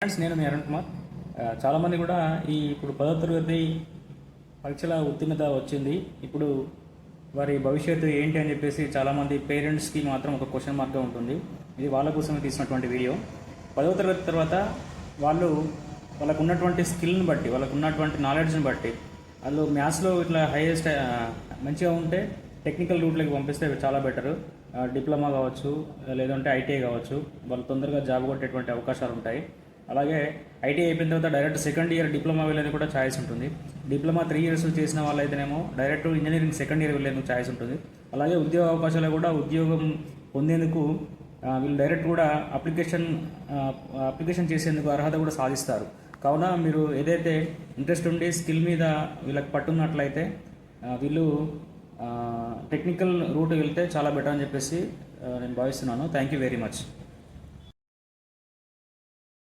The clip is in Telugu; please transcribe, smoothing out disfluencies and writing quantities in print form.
ఫ్రెండ్స్, నేను మీ అరుణ్ కుమార్. చాలామంది కూడా ఇప్పుడు 10వ తరగతి పరీక్షల ఉత్తీర్ణత వచ్చింది. ఇప్పుడు వారి భవిష్యత్తు ఏంటి అని చెప్పేసి చాలామంది పేరెంట్స్కి మాత్రం ఒక క్వశ్చన్ మార్క్గా ఉంటుంది. ఇది వాళ్ళ కోసమే తీసినటువంటి వీడియో. 10వ తరగతి తర్వాత వాళ్ళకు ఉన్నటువంటి స్కిల్ని బట్టి, వాళ్ళకు ఉన్నటువంటి నాలెడ్జ్ని బట్టి, వాళ్ళు మ్యాథ్స్లో ఇట్లా హైయెస్ట్ మంచిగా ఉంటే టెక్నికల్ రూట్లోకి పంపిస్తే చాలా బెటరు. డిప్లొమా కావచ్చు, లేదంటే ఐటీఐ కావచ్చు, వాళ్ళు తొందరగా జాబ్ కొట్టేటువంటి అవకాశాలు ఉంటాయి. అలాగే ఐటీఐ అయిపోయిన తర్వాత డైరెక్ట్ సెకండ్ ఇయర్ డిప్లొమా వెళ్ళేది కూడా ఛాయిస్ ఉంటుంది. డిప్లొమా 3 years చేసిన వాళ్ళైతేనేమో డైరెక్ట్ ఇంజనీరింగ్ సెకండ్ ఇయర్ వెళ్ళేందుకు ఛాయిస్ ఉంటుంది. అలాగే ఉద్యోగ అవకాశాలు కూడా ఉద్యోగం పొందేందుకు వీళ్ళు డైరెక్ట్ కూడా అప్లికేషన్ చేసేందుకు అర్హత కూడా సాధిస్తారు. కావున మీరు ఏదైతే ఇంట్రెస్ట్ ఉండి స్కిల్ మీద వీళ్ళకి పట్టున్నట్లయితే వీళ్ళు టెక్నికల్ రూట్ వెళ్తే చాలా బెటర్ అని చెప్పేసి నేను భావిస్తున్నాను. Thank you very much.